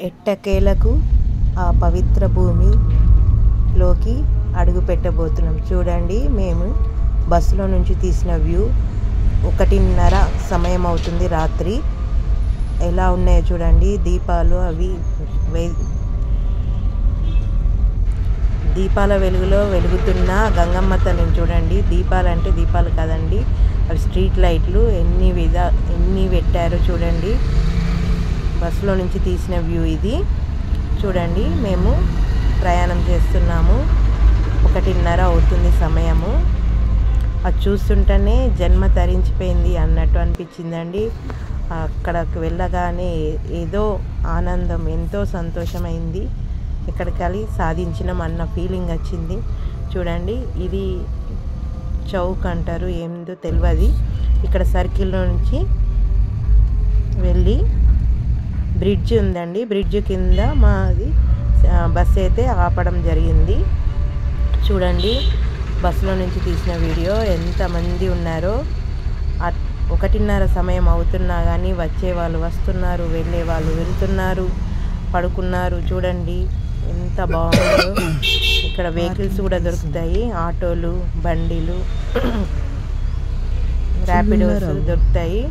ఎట్టకేలకు ఆ పవిత్ర భూమిలోకి అడుగు పెట్టబోతున్నాం. చూడండి, మేము బస్సులో నుంచి తీసిన వ్యూ. 1:30 సమయం అవుతుంది రాత్రి. ఎలా ఉన్నాయో చూడండి. దీపాలు అవి దీపాల వెలుగులో వెలుగుతున్న గంగమ్మ తల్లిని చూడండి. దీపాలు అంటే దీపాలు కాదండి, అవి స్ట్రీట్ లైట్లు. ఎన్ని పెట్టారో చూడండి. బస్సులో నుంచి తీసిన వ్యూ ఇది. చూడండి, మేము ప్రయాణం చేస్తున్నాము. 1:30 అవుతుంది సమయము. అది చూస్తుంటేనే జన్మ తరించిపోయింది అన్నట్టు అనిపించిందండి. అక్కడికి వెళ్ళగానే ఏదో ఆనందం, ఎంతో సంతోషమైంది. ఇక్కడికి సాధించినాం అన్న ఫీలింగ్ వచ్చింది. చూడండి, ఇది చౌక్ అంటారు, ఏందో తెలియదు. ఇక్కడ సర్కిల్లో నుంచి వెళ్ళి బ్రిడ్జ్ ఉందండి. బ్రిడ్జ్ కింద మాది బస్సు అయితే ఆపడం జరిగింది. చూడండి, బస్సులో నుంచి తీసిన వీడియో. ఎంతమంది ఉన్నారో. 1:30 సమయం అవుతున్నా కానీ వచ్చే వాళ్ళు వస్తున్నారు, వెళ్ళే వాళ్ళు వెళ్తున్నారు, పడుకున్నారు. చూడండి ఎంత బాగుందో. ఇక్కడ వెహికల్స్ కూడా దొరుకుతాయి, ఆటోలు, బండిలు, ర్యాపిడోస్ దొరుకుతాయి.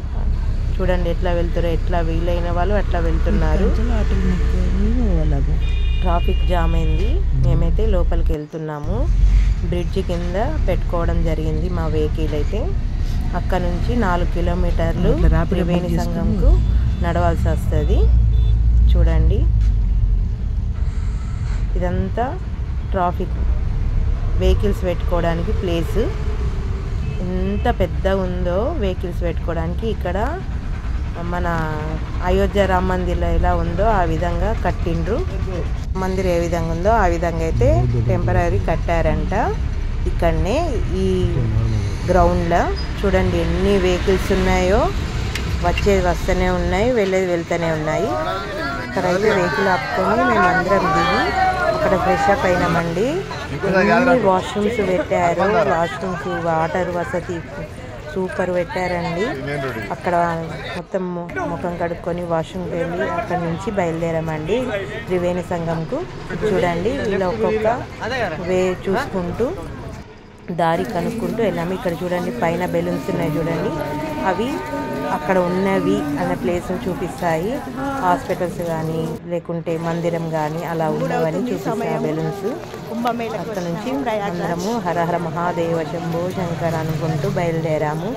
చూడండి ఎట్లా వెళ్తారో, ఎట్లా వీలైన వాళ్ళు అట్లా వెళ్తున్నారు. ట్రాఫిక్ జామ్ అయింది. మేమైతే లోపలికి వెళ్తున్నాము. బ్రిడ్జ్ కింద పెట్టుకోవడం జరిగింది మా వెహికల్ అయితే. అక్కడ నుంచి 4 కిలోమీటర్లు త్రివేణి సంగంకు నడవాల్సి వస్తుంది. చూడండి, ఇదంతా ట్రాఫిక్, వెహికల్స్ పెట్టుకోవడానికి ప్లేస్. ఎంత పెద్దగా ఉందో వెహికల్స్ పెట్టుకోవడానికి. ఇక్కడ మన అయోధ్య రామ మందిర్ ఎలా ఉందో ఆ విధంగా కట్టిండ్రు. మందిర్ ఏ విధంగా ఉందో ఆ విధంగా అయితే టెంపరీ కట్టారంట. ఇక్కడనే ఈ గ్రౌండ్లో చూడండి ఎన్ని వెహికల్స్ ఉన్నాయో. వచ్చేది వస్తూనే ఉన్నాయి, వెళ్ళేది వెళ్తూనే ఉన్నాయి. ఇక్కడైతే వెహికల్ ఆపుకొని మేము అందరం దిగి అక్కడ ఫ్రెష్ అప్ అయినామండి. ఎన్ని వాష్రూమ్స్ పెట్టారు. వాష్రూమ్స్, వాటర్ వసతి సూపర్ పెట్టారండి. అక్కడ మొత్తం ముఖం కడుక్కొని వాష్రూమ్కి వెళ్ళి అక్కడ నుంచి బయలుదేరామండి త్రివేణి సంగంకు. చూడండి, ఇలా ఒక్కొక్క వే చూసుకుంటూ దారి కనుక్కుంటూ వెళ్ళాము. ఇక్కడ చూడండి పైన బెలూన్స్ ఉన్నాయి చూడండి. అవి అక్కడ ఉన్నవి అనే ప్లేస్ని చూపిస్తాయి. హాస్పిటల్స్ కానీ లేకుంటే మందిరం కానీ అలా ఉన్నవని చూపిస్తాయి బెలూన్స్. అక్కడ నుంచి అందరము హరహర మహాదేవ శంభో శంకర్ అనుకుంటూ బయలుదేరాము.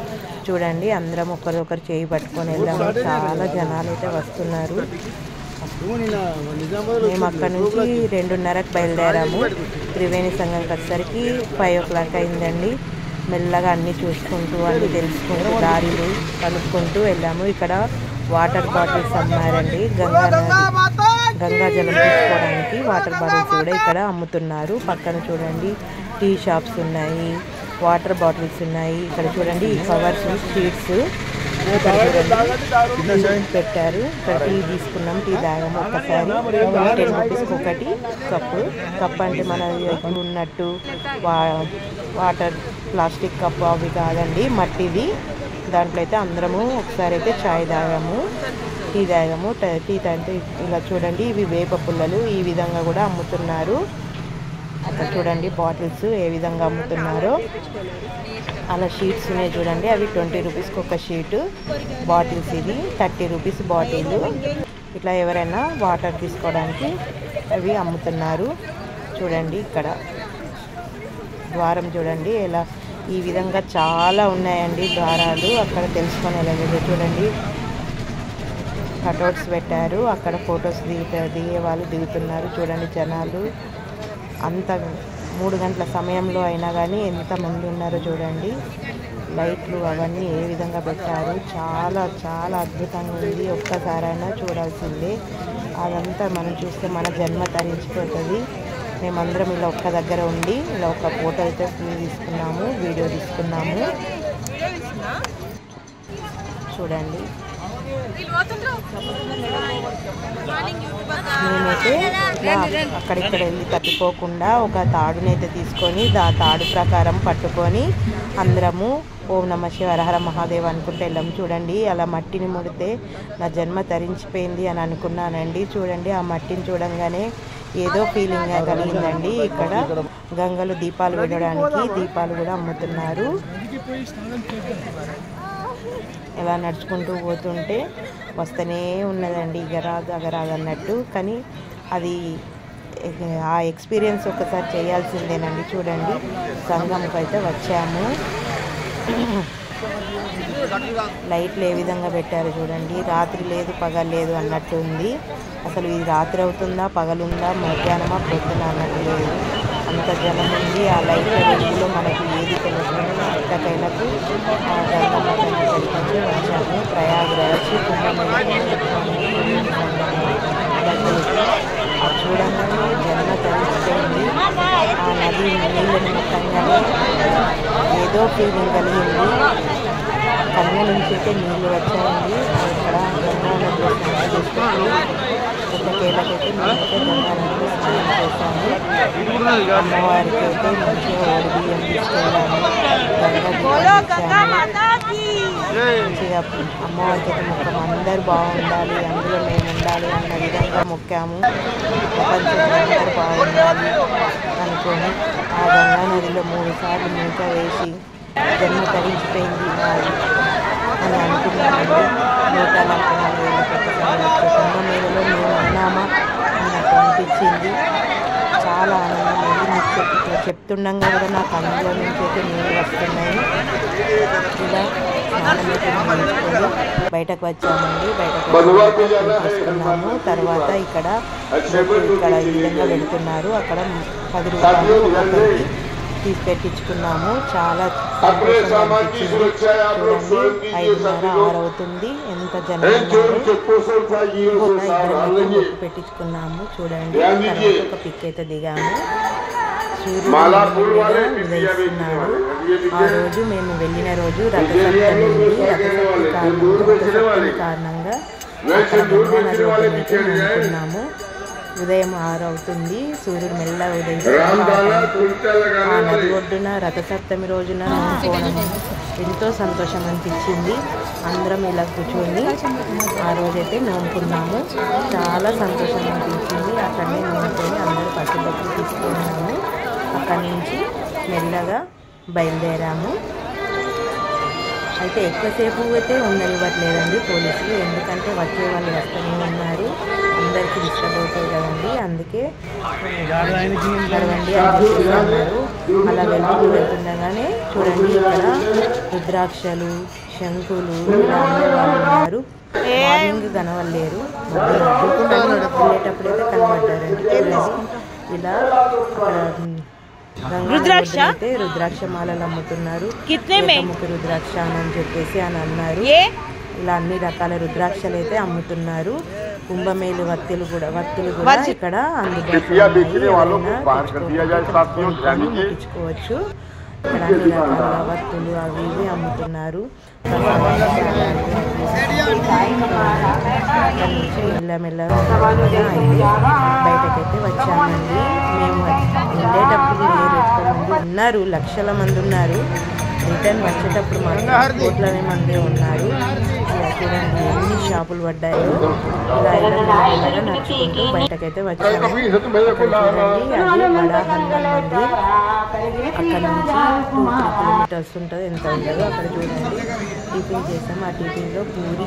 చూడండి, అందరం ఒకరొకరు చేయి పట్టుకొని వెళ్ళాము. చాలా జనాలు అయితే వస్తున్నారు. మేము అక్కడ నుంచి 2:30కి బయలుదేరాము. త్రివేణి సంగంకి వచ్చేసరికి 5 o'clock అయిందండి. మెల్లగా అన్నీ చూసుకుంటూ అన్నీ తెలుసుకుంటూ దారిలు కనుక్కుంటూ వెళ్ళాము. ఇక్కడ వాటర్ బాటిల్స్ అమ్మారండి. గంగా జలం తీసుకోవడానికి వాటర్ బాటిల్స్ కూడా ఇక్కడ అమ్ముతున్నారు. పక్కన చూడండి టీ షాప్స్ ఉన్నాయి, వాటర్ బాటిల్స్ ఉన్నాయి. ఇక్కడ చూడండి ఈ కవర్స్, షీట్స్ పెట్టారు. ఇక్కడ టీ తీసుకున్నాం, టీ తాగాము. ఒక్కసారి 10 రూపీస్కి ఒకటి కప్పు అంటే మన ఉన్నట్టు వాటర్ ప్లాస్టిక్ కప్పు అవి కాదండి, మట్టిది. దాంట్లో అయితే అందరము ఒకసారి అయితే చాయ్ తాగాము, టీ తాగాము. టీ అంటే ఇలా చూడండి, ఇవి వేప పుల్లలు ఈ విధంగా కూడా అమ్ముతున్నారు. అక్కడ చూడండి బాటిల్స్ ఏ విధంగా అమ్ముతున్నారో. అలా షీట్స్ ఉన్నాయి చూడండి, అవి 20 రూపీస్కి ఒక షీటు. బాటిల్స్ ఇది 30 రూపీస్ బాటిల్. ఇట్లా ఎవరైనా వాటర్ తీసుకోవడానికి అవి అమ్ముతున్నారు. చూడండి ఇక్కడ ద్వారం చూడండి ఎలా, ఈ విధంగా చాలా ఉన్నాయండి ద్వారాలు. అక్కడ తెలుసుకొని వెళ్ళలేదు. చూడండి కటౌట్స్ పెట్టారు, అక్కడ ఫొటోస్ దిగే వాళ్ళు దిగుతున్నారు. చూడండి జనాలు అంత 3 గంటల సమయంలో అయినా కానీ ఎంతమంది ఉన్నారో చూడండి. లైట్లు అవన్నీ ఏ విధంగా పెట్టారు. చాలా చాలా అద్భుతంగా ఉంది. ఒక్కసారైనా చూడాల్సిందే. అదంతా మనం చూస్తే మన జన్మ తరించిపోతుంది. మేమందరం ఇలా ఒక్క దగ్గర ఉండి ఇలా ఒక ఫోటో అయితే తీసుకున్నాము, వీడియో తీసుకున్నాము. చూడండి మేమైతే ఇట్లా అక్కడిక్కడ వెళ్ళి తప్పిపోకుండా ఒక తాడునైతే తీసుకొని తాడు ప్రకారం పట్టుకొని అందరము ఓం నమః శివాయ హర హర మహాదేవ్ అనుకుంటే వెళ్ళాము. చూడండి అలా మట్టిని ముడితే నా జన్మ తరించిపోయింది అని అనుకున్నానండి. చూడండి ఆ మట్టిని చూడంగానే ఏదో ఫీలింగ్ కలిగిందండి. ఇక్కడ గంగలు దీపాలు పెట్టడానికి దీపాలు కూడా అమ్ముతున్నారు. ఇలా నడుచుకుంటూ పోతుంటే వస్తూనే ఉన్నదండి ఇగరాదు అగరాదు అన్నట్టు. కానీ అది ఆ ఎక్స్పీరియన్స్ ఒకసారి చేయాల్సిందేనండి. చూడండి సంగంకి అయితే వచ్చాము. లైట్లు ఏ విధంగా పెట్టారు చూడండి. రాత్రి లేదు పగలు లేదు అన్నట్టు ఉంది. అసలు ఇది రాత్రి అవుతుందా పగలుందా మధ్యాహ్నమా పొద్దున అన్నట్టు లేదు. అంత జనం ఉంది. ఆ లైట్ల వెలుగులో మనకు ఏది తెలుస్తుంది. ఎట్టకైలకు ఆ గంగమ్మని ఇక్కడికి వచ్చాము. ప్రయాగరాజ్ చూడంగానే జన్మ తరిచిపోయింది. ఆ నది నీళ్ళని ముట్టంగానే ఏదో ఫీలింగ్ కలిగింది. కన్ను నుంచి అయితే నీళ్ళు వచ్చాయండి. ఇక్కడ గంగా నదిలో స్నానం చేసుకుంటూ పుట్టకేళ్ళకైతే మేమైతే గంగా నదిలో స్నానం చేశాము. అమ్మవారికి అయితే మంచిగా ఓడి బియ్యం తీసుకెళ్ళాము. మంచిగా అమ్మవారికి అయితే మొక్కం అందరూ బాగుండాలి, అందులో మేము ఉండాలి అన్న విధంగా మొక్కాము. ప్రపంచంలో అందరూ బాగుండాలి అనుకొని ఆ గంగా నదిలో 3 సార్లు మూత వేసి జన్మ తరించిపోయింది అని అనుకున్నామండి. 144 ఏళ్ళ ప్రతిసారి వచ్చే కుంభమేళలో మేము ఉన్నామా అన్నట్టు అనిపించింది. చాలా ఆనందమైంది. మీకు చెప్తుండగా కూడా నా కళ్ళలో నుంచి అయితే నీళ్ళు వస్తున్నాయి. ఇలా స్నానం అయితే చేసుకొని బయటకు వచ్చామండి. బయటకు తీసుకున్నాము. తర్వాత ఇక్కడ ఈ విధంగా పెడుతున్నారు. అక్కడ 10 రూపాయలు తీసి పెట్టించుకున్నాము. చాలా సంతోషంగా అనిపించింది. చూడండి 5:30, 6 అవుతుంది. ఎంత జనం మొక్కు పెట్టించుకున్నాము. చూడండి తర్వాత ఒక పిక్ అయితే దిగాము. సూర్యుడు ఉదయిస్తున్నాడు. ఆ రోజు మేము వెళ్ళిన రోజు రథసప్తమి ఉంది. రథసప్తమి కారణంగా అక్కడ గంగా నది ఒడ్డునైతే అనుకున్నాము. ఉదయం 6 అవుతుంది. సూర్యుడు మెల్లగా ఉదయిస్తున్నాడు. ఆ నది ఒడ్డున రథసప్తమి రోజున నూనుకోవడం ఎంతో సంతోషం అనిపించింది. అందరం ఇలా కూర్చొని ఆ రోజైతే నూనుకున్నాము. చాలా సంతోషం అనిపించింది. అక్కడనే నూనుకొని అందరూ పట్టుబట్టలు తీసుకున్నాము. అక్కడి నుంచి మెల్లగా బయలుదేరాము. అయితే ఎక్కువసేపు అయితే ఉండనివ్వట్లేదండి పోలీసులు. ఎందుకంటే వచ్చే వాళ్ళు వస్తూనే ఉన్నారు. అందరికీ డిస్టర్బ్ అవుతాయి కదండి. అందుకే నడవండి అని చెప్తున్నారు. అలా వెళ్తుండగానే చూడండి ఇక్కడ రుద్రాక్షలు, శంకులు ఇలా అమ్మేవాళ్ళు ఉన్నారు. మార్నింగ్ కనవలేరు, వెళ్ళేటప్పుడైతే కనబడ్డారండి. చూడండి ఇలా అయితే రుద్రాక్ష మాలలు అమ్ముతున్నారు. రుద్రాక్ష అని చెప్పేసి అని అన్నారు. ఇలా అన్ని రకాల రుద్రాక్షలు అయితే అమ్ముతున్నారు. కుంభమేళ వత్తులు కూడా ఇక్కడ అందుబాటులో ముట్టించుకోవచ్చు. ఇక్కడ అన్ని రకాల వత్తులు అవి ఇవి అమ్ముతున్నారు. మెల్లమెల్లగా బయటకైతే వచ్చామండి. మేము వెళ్ళేటప్పుడు ఉన్నారు, లక్షల మంది ఉన్నారు. రిటర్న్ వచ్చేటప్పుడు మాత్రం కోట్లనే మంది ఉన్నారు. చూడండి ఎన్ని షాపులు పడ్డాయో. ఇలా మెల్లగా నడుచుకుంటూ బయటకైతే వచ్చాము. చూడండి అది బడా హనుమాన్ మందిర్. అక్కడ నుంచి 2-3 కిలోమీటర్స్ ఉంటుంది. ఎంత ఉండదో అక్కడ చూడండి. టిఫిన్ చేసాము. ఆ టిఫిన్లో పూరి